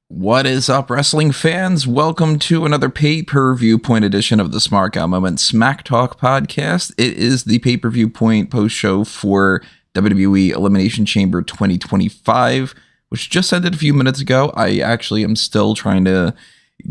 What is up, wrestling fans? Welcome to another Pay-Per-Viewpoint edition of the Smark Moment Smack Talk podcast. It is the Pay-Per-Viewpoint post show for WWE Elimination Chamber 2025, which just ended a few minutes ago. I actually am still trying to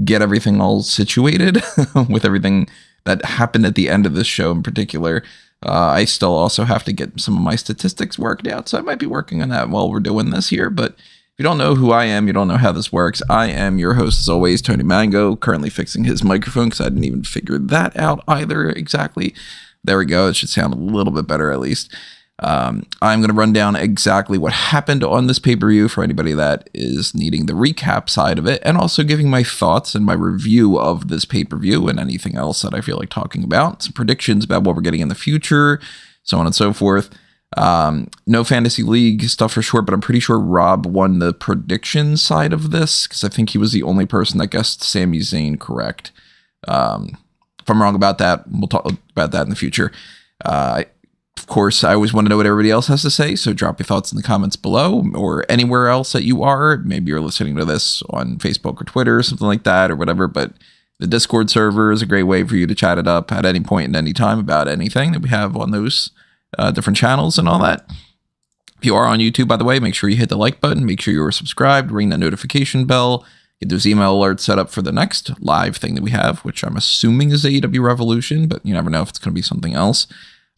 get everything all situated with everything that happened at the end of this show in particular. I still also have to get some of my statistics worked out, so I might be working on that while we're doing this here, but if you don't know who I am, you don't know how this works, I am your host, as always, Tony Mango, currently fixing his microphone because I didn't even figure that out either exactly. There we go. It should sound a little bit better, at least. I'm going to run down exactly what happened on this pay-per-view for anybody that is needing the recap side of it, and also giving my thoughts and my review of this pay-per-view and anything else that I feel like talking about. Some predictions about what we're getting in the future, so on and so forth. No fantasy league stuff for sure, but I'm pretty sure Rob won the prediction side of this because I think he was the only person that guessed Sami Zayn correct. If I'm wrong about that, we'll talk about that in the future. Of course, I always want to know what everybody else has to say, so drop your thoughts in the comments below or anywhere else that you are. Maybe you're listening to this on Facebook or Twitter or something like that or whatever, but the Discord server is a great way for you to chat it up at any point in any time about anything that we have on those different channels and all that. If you are on YouTube, by the way, make sure you hit the like button, make sure you are subscribed, ring that notification bell, get those email alerts set up for the next live thing that we have, which I'm assuming is AEW Revolution, but you never know if it's going to be something else.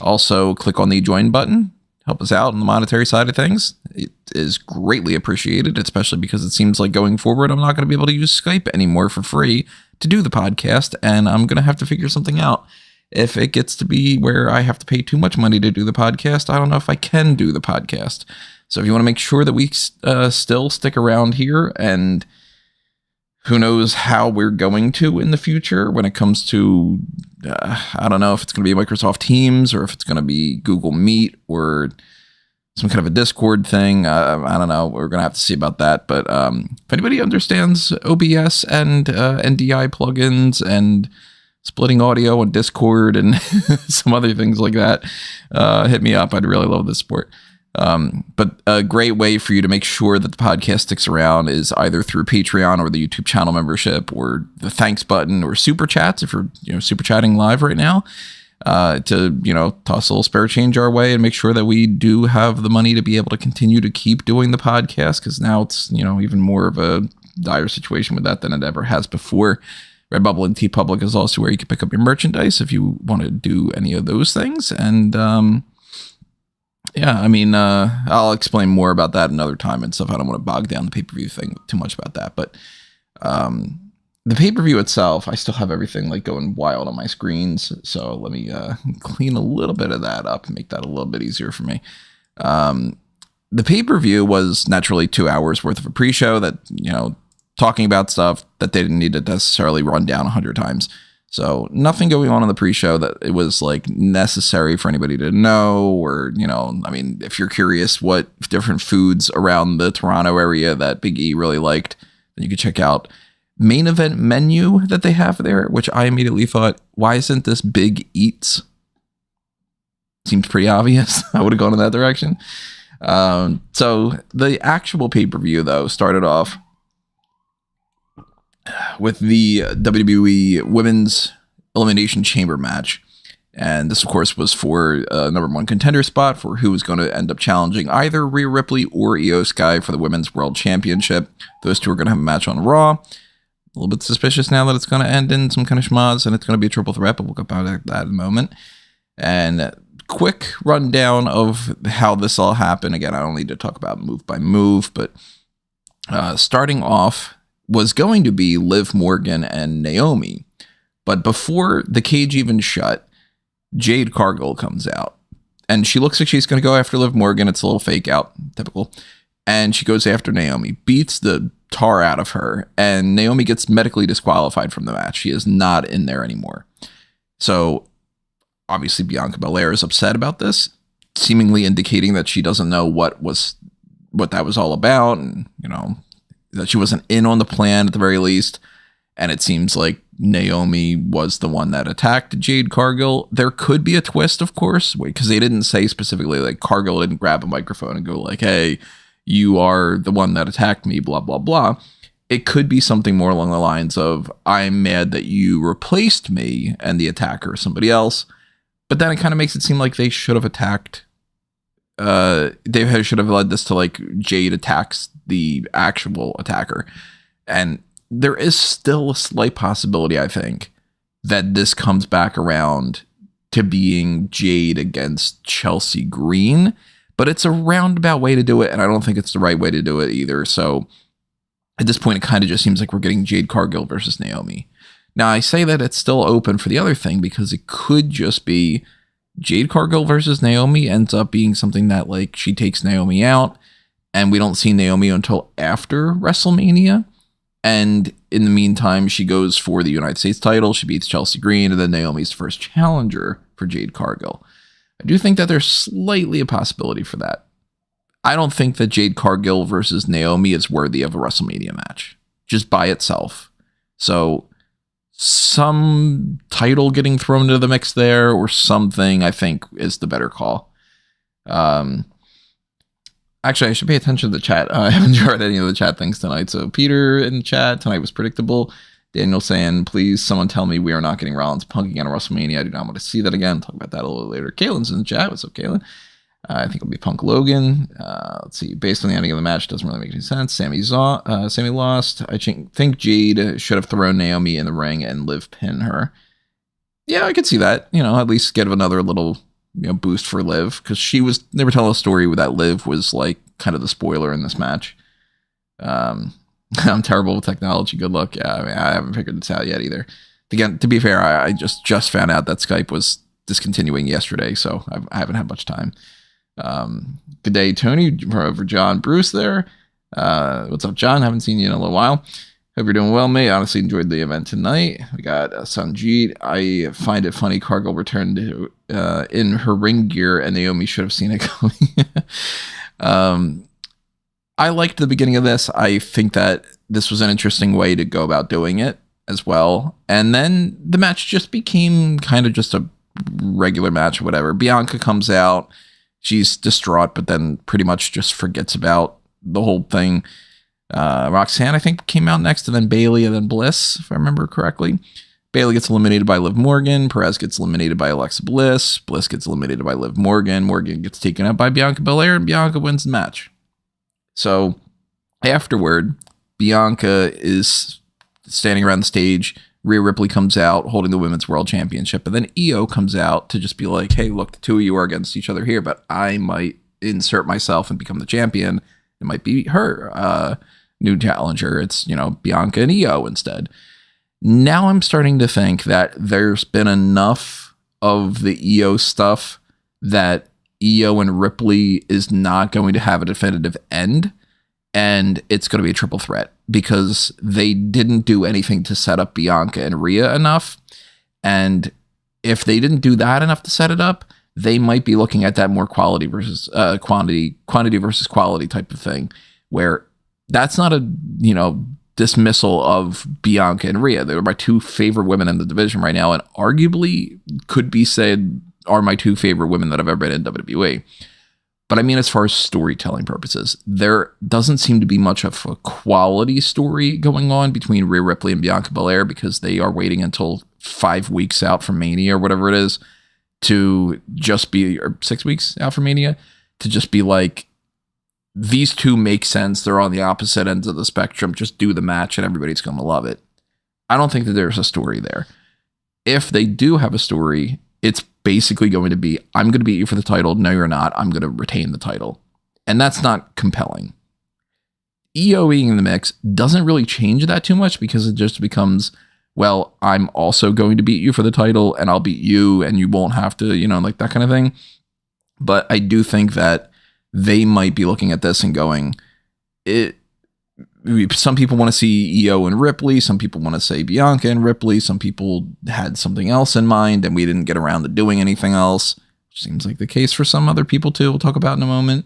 Also, click on the join button, help us out on the monetary side of things. It is greatly appreciated, especially because it seems like going forward, I'm not going to be able to use Skype anymore for free to do the podcast, and I'm going to have to figure something out. If it gets to be where I have to pay too much money to do the podcast, I don't know if I can do the podcast. So if you want to make sure that we still stick around here, and who knows how we're going to in the future when it comes to, I don't know if it's going to be Microsoft Teams or if it's going to be Google Meet or some kind of a Discord thing. I don't know. We're going to have to see about that. But if anybody understands OBS and NDI plugins and splitting audio on Discord and some other things like that, hit me up. I'd really love this support. But a great way for you to make sure that the podcast sticks around is either through Patreon or the YouTube channel membership or the thanks button or super chats if you're super chatting live right now, to toss a little spare change our way and make sure that we do have the money to be able to continue to keep doing the podcast, because now it's even more of a dire situation with that than it ever has before. Redbubble and TeePublic is also where you can pick up your merchandise if you want to do any of those things. And I'll explain more about that another time and stuff. I don't want to bog down the pay-per-view thing too much about that. But the pay-per-view itself, I still have everything like going wild on my screens. So let me clean a little bit of that up and make that a little bit easier for me. The pay-per-view was naturally 2 hours worth of a pre-show that, talking about stuff that they didn't need to necessarily run down 100 times. So nothing going on in the pre-show that it was like necessary for anybody to know, or, if you're curious what different foods around the Toronto area that Big E really liked, then you could check out main event menu that they have there, which I immediately thought, why isn't this Big Eats? Seems pretty obvious. I would have gone in that direction. So the actual pay-per-view though started off with the WWE Women's Elimination Chamber match. And this, of course, was for number one contender spot for who was going to end up challenging either Rhea Ripley or Io Sky for the Women's World Championship. Those two are going to have a match on Raw. A little bit suspicious now that it's going to end in some kind of schmoz and it's going to be a triple threat, but we'll get back to that in a moment. And quick rundown of how this all happened. Again, I don't need to talk about move by move, but starting off was going to be Liv Morgan and Naomi. But before the cage even shut, Jade Cargill comes out. And she looks like she's going to go after Liv Morgan. It's a little fake out, typical. And she goes after Naomi, beats the tar out of her. And Naomi gets medically disqualified from the match. She is not in there anymore. So, obviously, Bianca Belair is upset about this, seemingly indicating that she doesn't know what that was all about. And, that she wasn't in on the plan at the very least. And it seems like Naomi was the one that attacked Jade Cargill. There could be a twist, of course, because they didn't say specifically, like, Cargill didn't grab a microphone and go like, hey, you are the one that attacked me, blah, blah, blah. It could be something more along the lines of, I'm mad that you replaced me and the attacker is somebody else. But then it kind of makes it seem like they should have attacked. They should have led this to like Jade attacks the actual attacker. And there is still a slight possibility, I think, that this comes back around to being Jade against Chelsea Green. But it's a roundabout way to do it, and I don't think it's the right way to do it either. So at this point, it kind of just seems like we're getting Jade Cargill versus Naomi. Now, I say that it's still open for the other thing because it could just be Jade Cargill versus Naomi ends up being something that, like, she takes Naomi out, and we don't see Naomi until after WrestleMania. And in the meantime, she goes for the United States title. She beats Chelsea Green, and then Naomi's first challenger for Jade Cargill. I do think that there's slightly a possibility for that. I don't think that Jade Cargill versus Naomi is worthy of a WrestleMania match, just by itself. So some title getting thrown into the mix there or something, I think, is the better call. Actually, I should pay attention to the chat. I haven't read any of the chat things tonight. So Peter in the chat, tonight was predictable. Daniel saying, please, someone tell me we are not getting Rollins Punk again at WrestleMania. I do not want to see that again. Talk about that a little later. Kaylin's in the chat. What's up, Kaylin? I think it'll be Punk Logan. Let's see. Based on the ending of the match, doesn't really make any sense. Sami lost. I think Jade should have thrown Naomi in the ring and Liv pin her. Yeah, I could see that. You know, at least give another little boost for Liv, because they were telling a story that Liv was like kind of the spoiler in this match. I'm terrible with technology. Good luck. Yeah, I mean, I haven't figured this out yet either. Again, to be fair, I just found out that Skype was discontinuing yesterday, so I haven't had much time. Good day, Tony, for John Bruce there. What's up, John? Haven't seen you in a little while. Hope you're doing well, mate. Honestly enjoyed the event tonight. We got Sanjeet. I find it funny Cargill returned in her ring gear, and Naomi should have seen it coming. I liked the beginning of this. I think that this was an interesting way to go about doing it as well. And then the match just became kind of just a regular match or whatever. Bianca comes out. She's distraught, but then pretty much just forgets about the whole thing. Roxanne, I think, came out next, and then Bayley, and then Bliss, if I remember correctly. Bayley gets eliminated by Liv Morgan. Perez gets eliminated by Alexa Bliss. Bliss gets eliminated by Liv Morgan. Morgan gets taken out by Bianca Belair, and Bianca wins the match. So afterward, Bianca is standing around the stage. Rhea Ripley comes out holding the Women's World Championship. And then Io comes out to just be like, hey, look, the two of you are against each other here, but I might insert myself and become the champion. It might be her new challenger. It's, Bianca and Io instead. Now I'm starting to think that there's been enough of the Io stuff that Io and Ripley is not going to have a definitive end, and it's going to be a triple threat because they didn't do anything to set up Bianca and Rhea enough. And if they didn't do that enough to set it up, they might be looking at that more quality versus quantity versus quality type of thing, where that's not a, dismissal of Bianca and Rhea. They're my two favorite women in the division right now, and arguably could be said are my two favorite women that I've ever been in WWE. But I mean, as far as storytelling purposes, there doesn't seem to be much of a quality story going on between Rhea Ripley and Bianca Belair, because they are waiting until 5 weeks out from Mania or whatever it is to just be, or 6 weeks out from Mania, to just be like, these two make sense. They're on the opposite ends of the spectrum. Just do the match and everybody's going to love it. I don't think that there's a story there. If they do have a story, it's basically going to be, I'm going to beat you for the title. No, you're not. I'm going to retain the title. And that's not compelling. Io being in the mix doesn't really change that too much, because it just becomes, well, I'm also going to beat you for the title and I'll beat you and you won't have to, like that kind of thing. But I do think that they might be looking at this and going, some people want to see Io and Ripley. Some people want to say Bianca and Ripley. Some people had something else in mind and we didn't get around to doing anything else. Which seems like the case for some other people too. We'll talk about in a moment.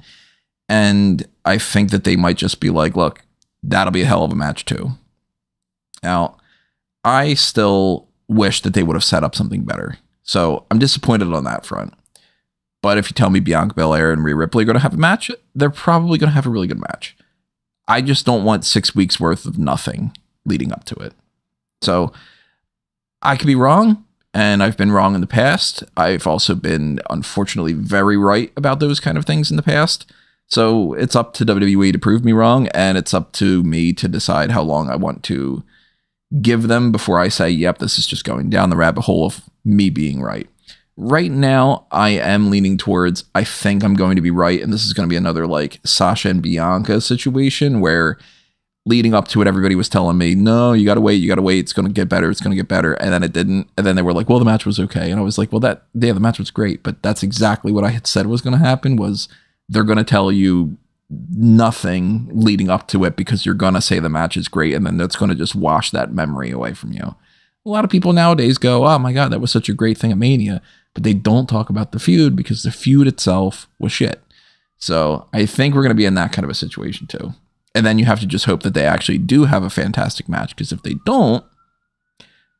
And I think that they might just be like, look, that'll be a hell of a match too. Now, I still wish that they would have set up something better. So I'm disappointed on that front. But if you tell me Bianca Belair and Rhea Ripley are going to have a match, they're probably going to have a really good match. I just don't want 6 weeks worth of nothing leading up to it. So I could be wrong, and I've been wrong in the past. I've also been, unfortunately, very right about those kind of things in the past. So it's up to WWE to prove me wrong, and it's up to me to decide how long I want to give them before I say, yep, this is just going down the rabbit hole of me being right. Right now, I am leaning towards, I think I'm going to be right, and this is going to be another like Sasha and Bianca situation where leading up to it, everybody was telling me, no, you gotta wait, it's going to get better, and then it didn't, and then they were like, well, the match was okay, and I was like, well, the match was great, but that's exactly what I had said was going to happen, was they're going to tell you nothing leading up to it because you're going to say the match is great, and then that's going to just wash that memory away from you. A lot of people nowadays go, oh my god, that was such a great thing at Mania, but they don't talk about the feud because the feud itself was shit. So I think we're going to be in that kind of a situation too. And then you have to just hope that they actually do have a fantastic match, because if they don't,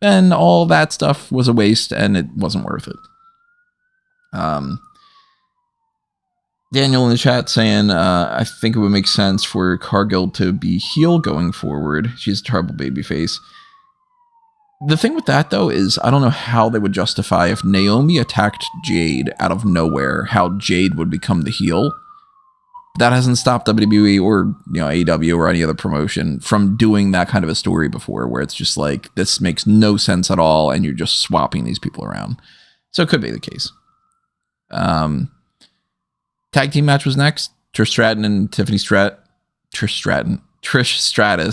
then all that stuff was a waste and it wasn't worth it. Daniel in the chat saying, I think it would make sense for Cargill to be heel going forward. She's a terrible babyface. The thing with that, though, is I don't know how they would justify if Naomi attacked Jade out of nowhere, how Jade would become the heel. That hasn't stopped WWE or AEW or any other promotion from doing that kind of a story before, where it's just like, this makes no sense at all, and you're just swapping these people around. So it could be the case. Tag team match was next. Trish Stratus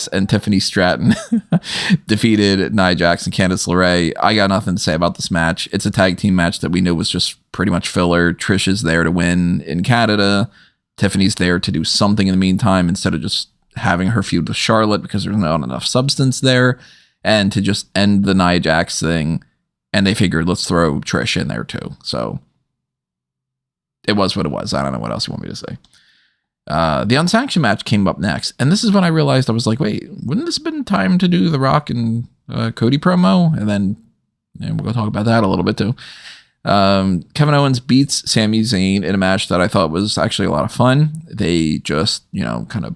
and Tiffany Stratton defeated Nia Jax and Candice LeRae. I got nothing to say about this match. It's a tag team match that we knew was just pretty much filler. Trish is there to win in Canada. Tiffany's there to do something in the meantime instead of just having her feud with Charlotte because there's not enough substance there, and to just end the Nia Jax thing. And they figured, let's throw Trish in there too. So it was what it was. I don't know what else you want me to say. The unsanctioned match came up next, and this is when I realized, I was like, wait, wouldn't this have been time to do the Rock and Cody promo? And then we'll go talk about that a little bit too. Kevin Owens beats Sami Zayn in a match that I thought was actually a lot of fun. They just, kind of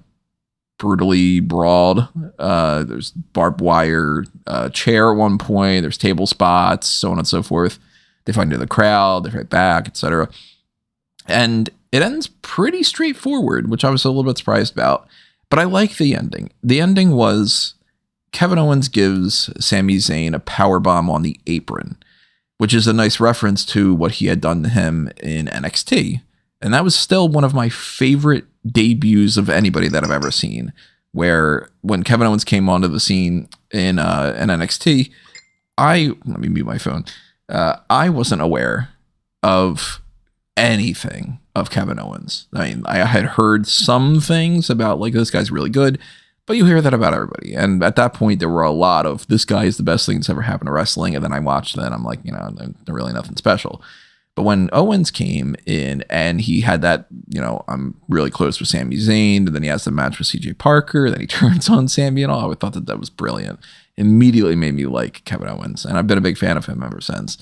brutally brawled. There's barbed wire chair at one point. There's table spots, so on and so forth. They fight into the crowd. They fight back, etc. And it ends pretty straightforward, which I was a little bit surprised about. But I like the ending. The ending was Kevin Owens gives Sami Zayn a powerbomb on the apron, which is a nice reference to what he had done to him in NXT. And that was still one of my favorite debuts of anybody that I've ever seen, where when Kevin Owens came onto the scene in NXT, let me mute my phone. I wasn't aware of anything of Kevin Owens. I mean, I had heard some things about, like, this guy's really good, but you hear that about everybody. And at that point, there were a lot of, this guy is the best thing that's ever happened to wrestling. And then I watched that, and I'm like, they're really nothing special. But when Owens came in and he had that, I'm really close with Sami Zayn, and then he has the match with CJ Parker, then he turns on Sami and all, I thought that was brilliant. Immediately made me like Kevin Owens, and I've been a big fan of him ever since.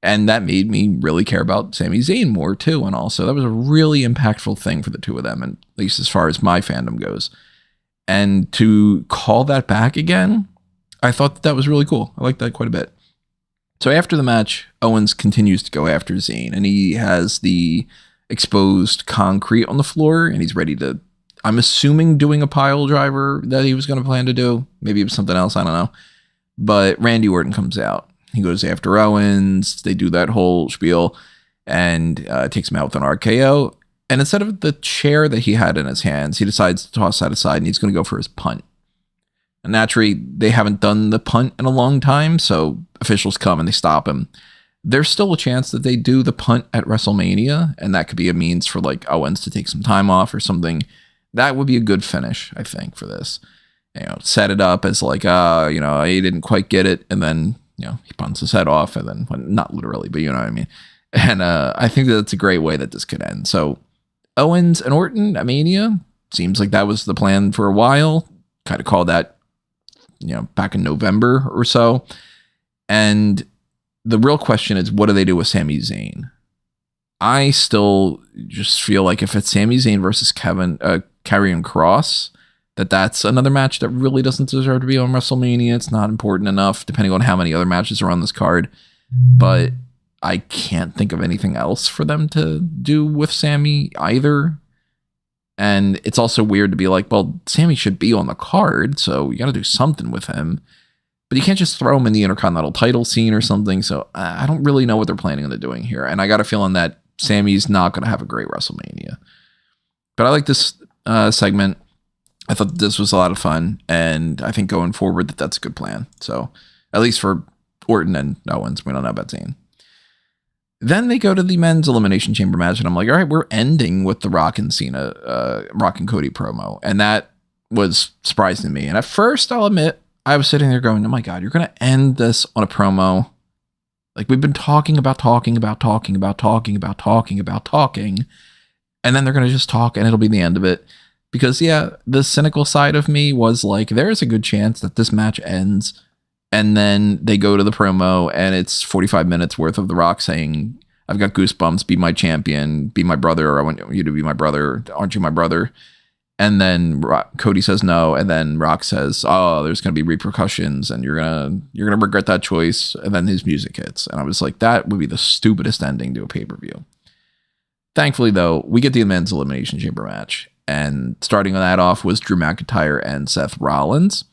And that made me really care about Sami Zayn more too. And also, that was a really impactful thing for the two of them, and at least as far as my fandom goes. And to call that back again, I thought that was really cool. I liked that quite a bit. So after the match, Owens continues to go after Zayn, and he has the exposed concrete on the floor, and he's ready to, I'm assuming, doing a pile driver that he was going to plan to do. Maybe it was something else, I don't know. But Randy Orton comes out. He goes after Owens. They do that whole spiel and takes him out with an RKO. And instead of the chair that he had in his hands, he decides to toss that aside, and he's going to go for his punt. And naturally, they haven't done the punt in a long time, so officials come and they stop him. There's still a chance that they do the punt at WrestleMania, and that could be a means for, like, Owens to take some time off or something. That would be a good finish, I think, for this. Set it up as like, he didn't quite get it, and then, he punts his head off, and then, well, not literally, but you know what I mean. And I think that's a great way that this could end. So Owens and Orton at Mania, seems like that was the plan for a while. Kind of called that back in November or so. And the real question is, what do they do with Sami Zayn? I still just feel like if it's Sami Zayn versus Karrion Kross, that's another match that really doesn't deserve to be on WrestleMania. It's not important enough, depending on how many other matches are on this card. But I can't think of anything else for them to do with Sami either. And it's also weird to be like, well, Sami should be on the card, so you got to do something with him. But you can't just throw him in the Intercontinental title scene or something. So I don't really know what they're planning on doing here. And I got a feeling that Sami's not going to have a great WrestleMania. But I like this segment. I thought this was a lot of fun. And I think going forward that's a good plan. So at least for Orton and Owens, we don't know about Zayn. Then they go to the men's Elimination Chamber match. And I'm like, all right, we're ending with the Rock and Cody promo. And that was surprising to me. And at first, I'll admit, I was sitting there going, oh my God, you're going to end this on a promo. Like, we've been talking. And then they're going to just talk and it'll be the end of it. Because, yeah, the cynical side of me was like, there's a good chance that this match ends. And then they go to the promo and it's 45 minutes worth of The Rock saying, I've got goosebumps, be my champion, be my brother, or I want you to be my brother. Aren't you my brother? And then Cody says no. And then Rock says, oh, there's going to be repercussions and you're going to regret that choice. And then his music hits. And I was like, that would be the stupidest ending to a pay-per-view. Thankfully, though, we get the men's Elimination Chamber match. And starting that off was Drew McIntyre and Seth Rollins.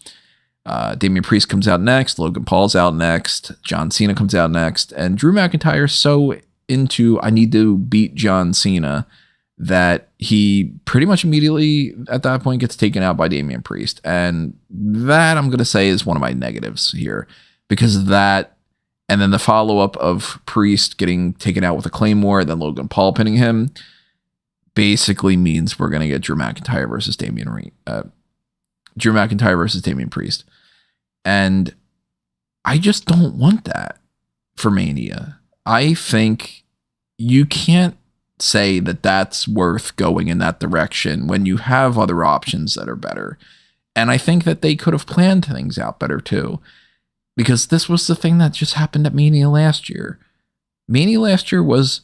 Damian Priest comes out next. Logan Paul's out next. John Cena comes out next. And Drew McIntyre's so into, I need to beat John Cena, that he pretty much immediately at that point gets taken out by Damian Priest. And that, I'm going to say, is one of my negatives here. Because that, and then the follow-up of Priest getting taken out with a Claymore, then Logan Paul pinning him, basically means we're going to get Drew McIntyre versus Damian Priest. And I just don't want that for Mania. I think you can't say that that's worth going in that direction when you have other options that are better. And I think that they could have planned things out better too, because this was the thing that just happened at Mania last year. Mania last year was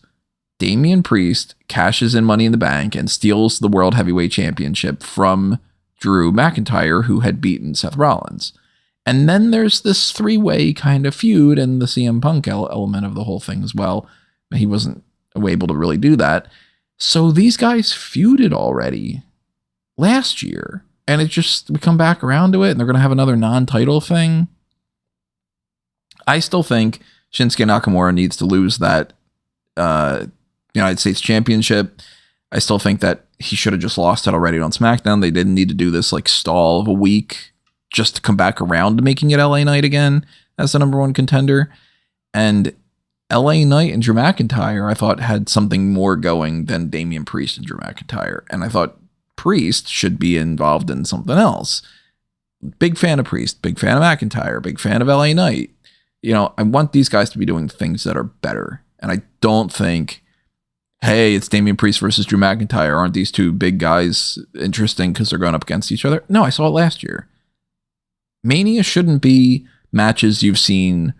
Damian Priest cashes in Money in the Bank and steals the World Heavyweight Championship from Drew McIntyre, who had beaten Seth Rollins. And then there's this three-way kind of feud and the CM Punk element of the whole thing as well. He wasn't able to really do that. So these guys feuded already last year. And we come back around to it and they're going to have another non-title thing. I still think Shinsuke Nakamura needs to lose that United States Championship. I still think that he should have just lost it already on SmackDown. They didn't need to do this like stall of a week just to come back around to making it LA Knight again as the number one contender. And LA Knight and Drew McIntyre, I thought, had something more going than Damian Priest and Drew McIntyre. And I thought Priest should be involved in something else. Big fan of Priest, big fan of McIntyre, big fan of LA Knight. I want these guys to be doing things that are better. And I don't think, hey, it's Damian Priest versus Drew McIntyre. Aren't these two big guys interesting because they're going up against each other? No, I saw it last year. Mania shouldn't be matches you've seen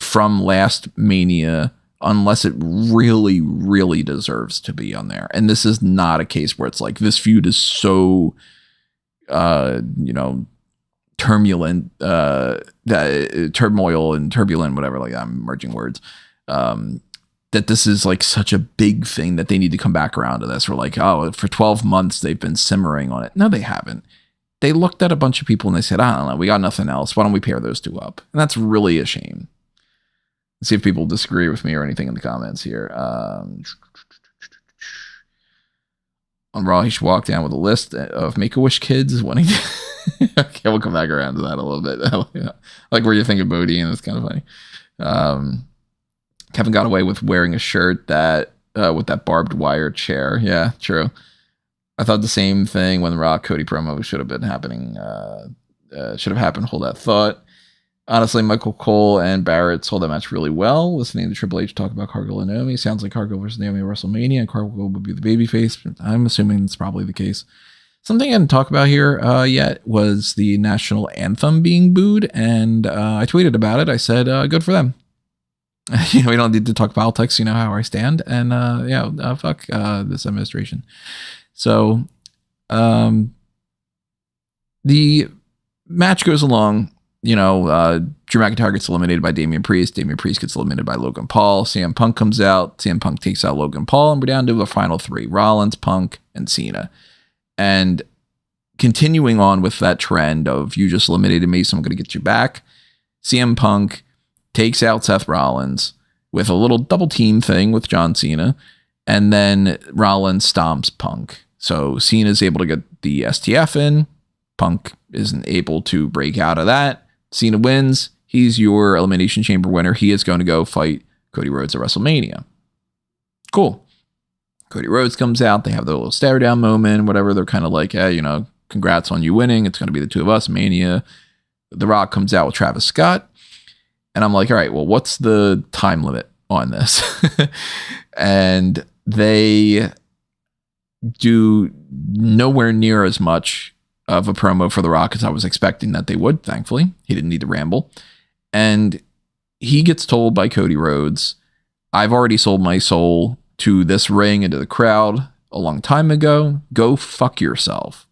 from last Mania unless it really, really deserves to be on there. And this is not a case where it's like this feud is so, turbulent, turmoil and turbulent, whatever, like I'm merging words. That this is like such a big thing that they need to come back around to this. We're like, oh, for 12 months they've been simmering on it. No, they haven't. They looked at a bunch of people and they said, I don't know, we got nothing else. Why don't we pair those two up? And that's really a shame. Let's see if people disagree with me or anything in the comments here. On Raw, he should walk down with a list of Make-A-Wish kids when he... Okay, we'll come back around to that a little bit. Like where you're thinking Bodie, and it's kind of funny. Kevin got away with wearing a shirt that with that barbed wire chair. Yeah, true. I thought the same thing when the Rock Cody promo should have been happening. Should have happened. Hold that thought. Honestly, Michael Cole and Barrett sold that match really well. Listening to Triple H talk about Cargill and Naomi, sounds like Cargill versus Naomi at WrestleMania, and Cargill would be the babyface. I'm assuming it's probably the case. Something I didn't talk about here yet was the national anthem being booed, and I tweeted about it. I said, good for them. We don't need to talk politics. You know how I stand, and fuck this administration. So the match goes along. Drew McIntyre gets eliminated by Damian Priest. Damian Priest gets eliminated by Logan Paul. CM Punk comes out. CM Punk takes out Logan Paul, and we're down to the final three: Rollins, Punk, and Cena. And continuing on with that trend of you just eliminated me, so I'm going to get you back. CM Punk takes out Seth Rollins with a little double team thing with John Cena, and then Rollins stomps Punk. So Cena's able to get the STF in. Punk isn't able to break out of that. Cena wins. He's your Elimination Chamber winner. He is going to go fight Cody Rhodes at WrestleMania. Cool. Cody Rhodes comes out. They have their little stare down moment, whatever. They're kind of like, congrats on you winning. It's going to be the two of us, Mania. The Rock comes out with Travis Scott. And I'm like, all right, well, what's the time limit on this? And they do nowhere near as much of a promo for The Rock as I was expecting that they would, thankfully. He didn't need to ramble. And he gets told by Cody Rhodes, I've already sold my soul to this ring and to the crowd a long time ago. Go fuck yourself.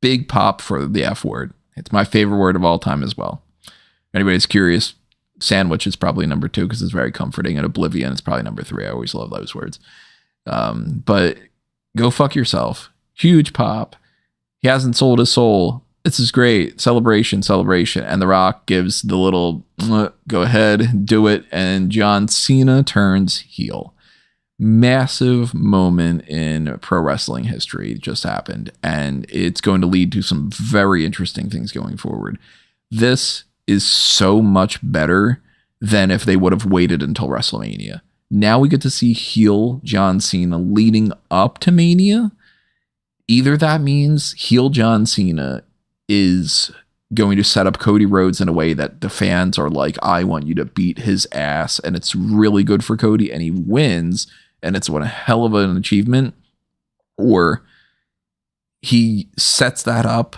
Big pop for the F word. It's my favorite word of all time as well. If anybody's curious, sandwich is probably number 2 because it's very comforting, and oblivion is probably number 3. I always love those words. But go fuck yourself. Huge pop. He hasn't sold his soul. This is great. Celebration. And The Rock gives the little, go ahead, do it. And John Cena turns heel. Massive moment in pro wrestling history just happened, and it's going to lead to some very interesting things going forward. This is so much better than if they would have waited until WrestleMania. Now we get to see heel John Cena leading up to Mania. Either that means heel John Cena is going to set up Cody Rhodes in a way that the fans are like, I want you to beat his ass, and it's really good for Cody, and he wins, and it's one hell of an achievement. Or he sets that up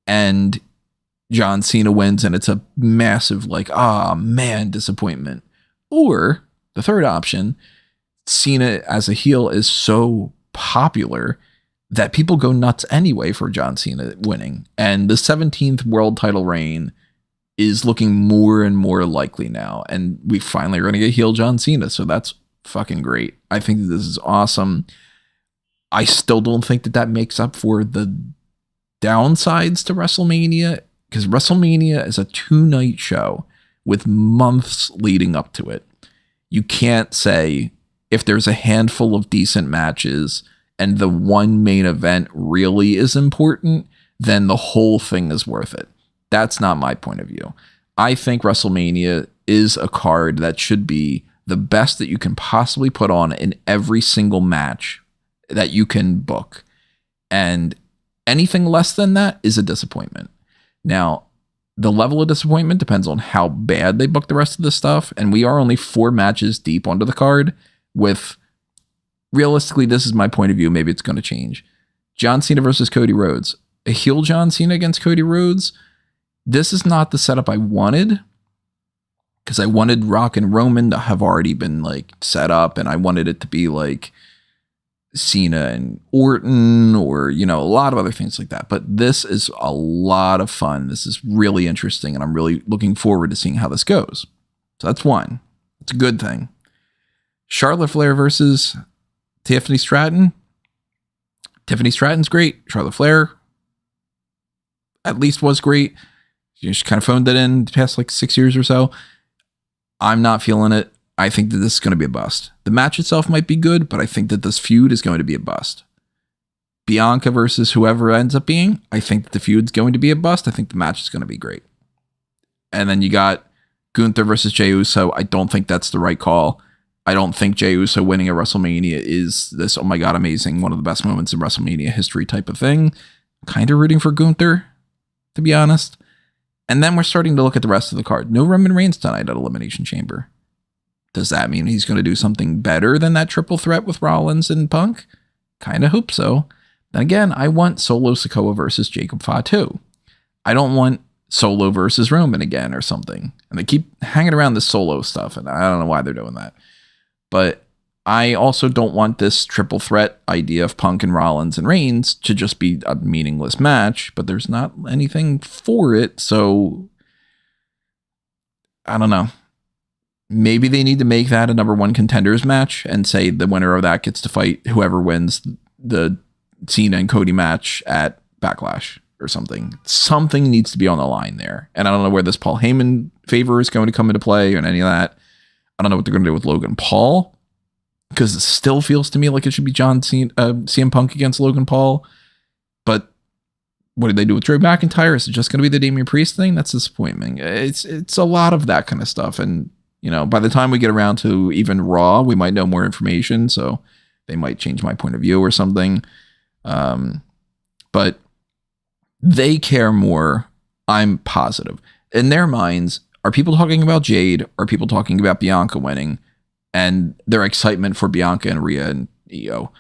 and John Cena wins, and it's a massive disappointment. Or the third option, Cena as a heel is so popular that people go nuts anyway for John Cena winning. And the 17th world title reign is looking more and more likely now. And we finally are going to get heel John Cena. So that's fucking great. I think that this is awesome. I still don't think that makes up for the downsides to WrestleMania, because WrestleMania is a 2-night show with months leading up to it. You can't say if there's a handful of decent matches and the one main event really is important, then the whole thing is worth it. That's not my point of view. I think WrestleMania is a card that should be the best that you can possibly put on in every single match that you can book. And anything less than that is a disappointment. Now, the level of disappointment depends on how bad they book the rest of the stuff. And we are only 4 matches deep onto the card with, realistically, this is my point of view. Maybe it's going to change. John Cena versus Cody Rhodes. A heel John Cena against Cody Rhodes. This is not the setup I wanted, because I wanted Rock and Roman to have already been set up, and I wanted it to be like Cena and Orton, or a lot of other things like that. But this is a lot of fun. This is really interesting, and I'm really looking forward to seeing how this goes. So that's one. It's a good thing. Charlotte Flair versus Tiffany Stratton. Tiffany Stratton's great. Charlotte Flair at least was great. She just kind of phoned it in the past 6 years or so. I'm not feeling it. I think that this is going to be a bust. The match itself might be good, but I think that this feud is going to be a bust. Bianca versus whoever ends up being, I think that the feud's going to be a bust. I think the match is going to be great. And then you got Gunther versus Jey Uso. I don't think that's the right call. I don't think Jey Uso winning at WrestleMania is this, oh my God, amazing, one of the best moments in WrestleMania history type of thing. Kind of rooting for Gunther, to be honest. And then we're starting to look at the rest of the card. No Roman Reigns tonight at Elimination Chamber. Does that mean he's going to do something better than that triple threat with Rollins and Punk? Kind of hope so. Then again, I want Solo Sikoa versus Jacob Fatu. I don't want Solo versus Roman again or something. And they keep hanging around this Solo stuff, and I don't know why they're doing that. But I also don't want this triple threat idea of Punk and Rollins and Reigns to just be a meaningless match, but there's not anything for it, so I don't know. Maybe they need to make that a number one contenders match and say the winner of that gets to fight whoever wins the Cena and Cody match at Backlash or something. Something needs to be on the line there. And I don't know where this Paul Heyman favor is going to come into play or any of that. I don't know what they're going to do with Logan Paul, because it still feels to me like it should be CM Punk against Logan Paul. But what did they do with Drew McIntyre? Is it just going to be the Damian Priest thing? That's disappointing. It's a lot of that kind of stuff. And, you know, by the time we get around to even Raw, we might know more information. So they might change my point of view or something. But they care more. I'm positive. In their minds, are people talking about Jade? Are people talking about Bianca winning? And their excitement for Bianca and Rhea and Io.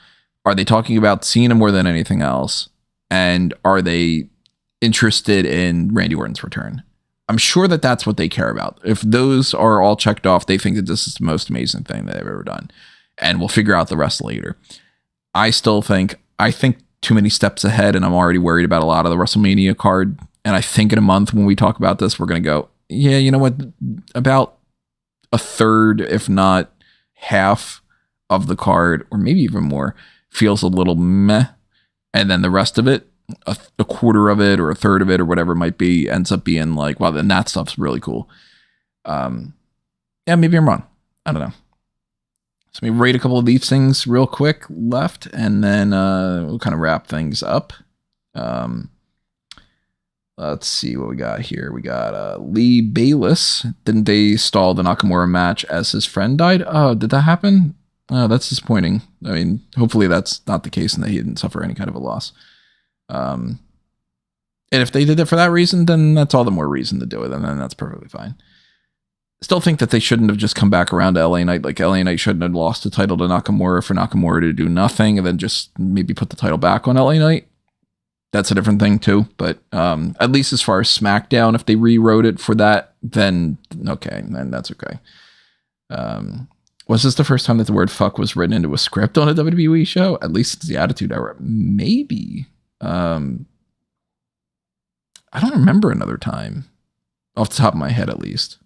Are they talking about Cena more than anything else? And are they interested in Randy Orton's return? I'm sure that that's what they care about. If those are all checked off, they think that this is the most amazing thing that they've ever done. And we'll figure out the rest later. I think too many steps ahead, and I'm already worried about a lot of the WrestleMania card. And I think in a month when we talk about this, we're going to go, yeah, you know what? About a third, if not half of the card, or maybe even more, feels a little meh. And then the rest of it, a quarter of it or a third of it or whatever it might be, ends up being like, wow, then that stuff's really cool. Yeah, maybe I'm wrong. I don't know. So let me rate a couple of these things real quick left, and then we'll kind of wrap things up. Let's see what we got here. We got Lee Bayless. Didn't they stall the Nakamura match as his friend died? Oh, did that happen? Oh, that's disappointing. I mean, hopefully that's not the case and that he didn't suffer any kind of a loss. And if they did it for that reason, then that's all the more reason to do it, and then that's perfectly fine. Still think that they shouldn't have just come back around to LA Knight. Like, LA Knight shouldn't have lost the title to Nakamura for Nakamura to do nothing and then just maybe put the title back on LA Knight. That's a different thing too. But at least as far as SmackDown, if they rewrote it for that, then okay, then that's okay. Was this the first time that the word fuck was written into a script on a WWE show? At least it's the Attitude Era. Maybe. I don't remember another time. Off the top of my head, at least.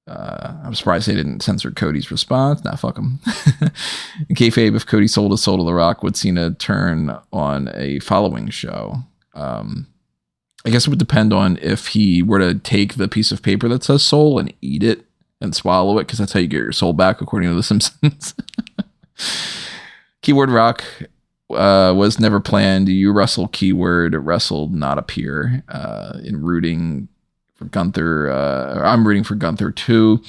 I'm surprised they didn't censor Cody's response. Nah, fuck him. In kayfabe, if Cody sold his soul to The Rock, would Cena turn on a following show? I guess it would depend on if he were to take the piece of paper that says soul and eat it and swallow it, because that's how you get your soul back, according to The Simpsons. Keyword Rock was never planned. You wrestle keyword wrestled, not appear. In rooting for Gunther, I'm rooting for Gunther too.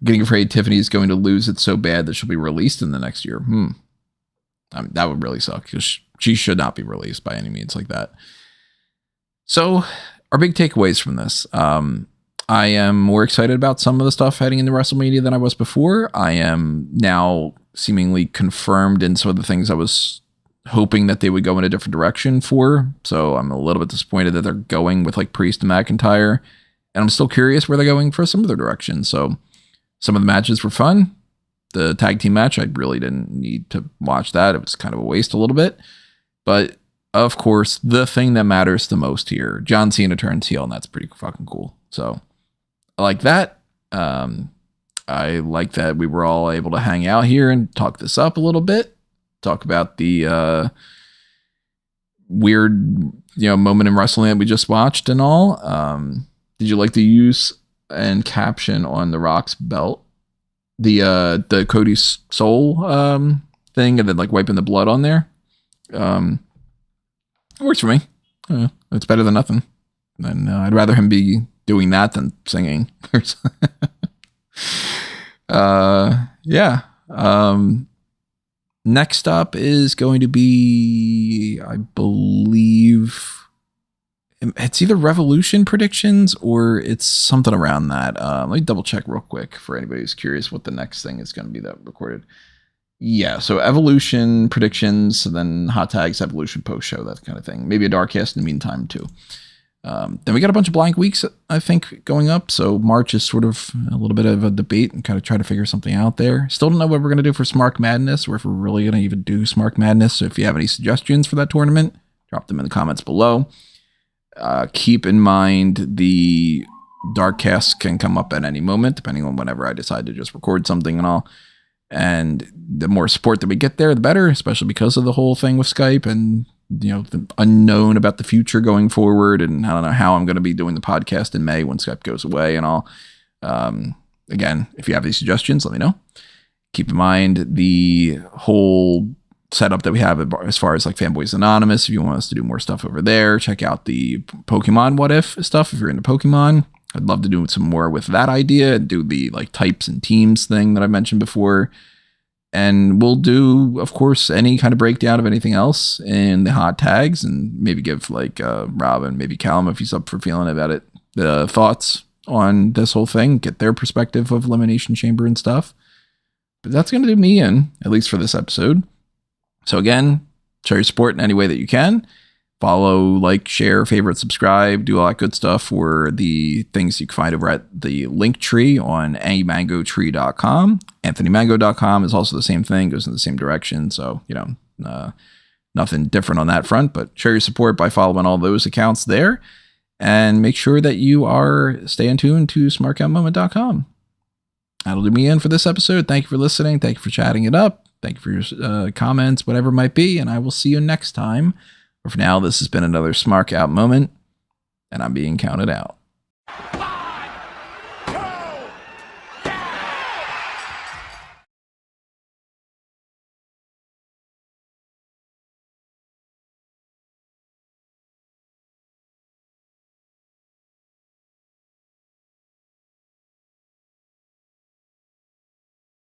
Getting afraid Tiffany's going to lose it so bad that she'll be released in the next year. I mean, that would really suck, because she should not be released by any means like that. So, our big takeaways from this. I am more excited about some of the stuff heading into WrestleMania than I was before. I am now seemingly confirmed in some of the things I was hoping that they would go in a different direction for. So I'm a little bit disappointed that they're going with like Priest and McIntyre. And I'm still curious where they're going for some of their directions. So some of the matches were fun. The tag team match, I really didn't need to watch that. It was kind of a waste a little bit. But of course, the thing that matters the most here, John Cena turns heel, and that's pretty fucking cool. So I like that. I like that we were all able to hang out here and talk this up a little bit. Talk about the weird, moment in wrestling that we just watched and all. Did you like the use and caption on The Rock's belt? The Cody's soul thing, and then like wiping the blood on there. It works for me. It's better than nothing. And I'd rather him be doing that than singing. Yeah. Next up is going to be, I believe, it's either Revolution predictions or it's something around that. Let me double check real quick for anybody who's curious what the next thing is going to be that recorded. Yeah, so Evolution predictions, and then hot tags, Evolution post show, that kind of thing. Maybe a dark cast in the meantime too. Then we got a bunch of blank weeks, I think, going up. So March is sort of a little bit of a debate and kind of try to figure something out there. Still don't know what we're going to do for Smark Madness, or if we're really going to even do Smark Madness. So if you have any suggestions for that tournament, drop them in the comments below. Keep in mind the dark casts can come up at any moment, depending on whenever I decide to just record something and all. And the more support that we get there, the better, especially because of the whole thing with Skype and, you know, the unknown about the future going forward. And I don't know how I'm going to be doing the podcast in May when Skype goes away and all. Again, if you have any suggestions, let me know. Keep in mind the whole setup that we have as far as like Fanboys Anonymous. If you want us to do more stuff over there, check out the Pokemon What If stuff if you're into Pokemon. I'd love to do some more with that idea and do the like types and teams thing that I mentioned before. And we'll do, of course, any kind of breakdown of anything else in the hot tags, and maybe give like Rob and maybe Callum, if he's up for feeling about it, the thoughts on this whole thing, get their perspective of Elimination Chamber and stuff. But that's going to do me in, at least for this episode. So again, show your support in any way that you can. Follow, like, share, favorite, subscribe, do all that good stuff for the things you can find over at the link tree on amangotree.com. AnthonyMango.com is also the same thing, goes in the same direction. So, you know, nothing different on that front, but show your support by following all those accounts there. And make sure that you are staying tuned to smarkoutmoment.com. That'll do me in for this episode. Thank you for listening. Thank you for chatting it up. Thank you for your comments, whatever it might be. And I will see you next time. For now, this has been another Smark Out moment, and I'm being counted out.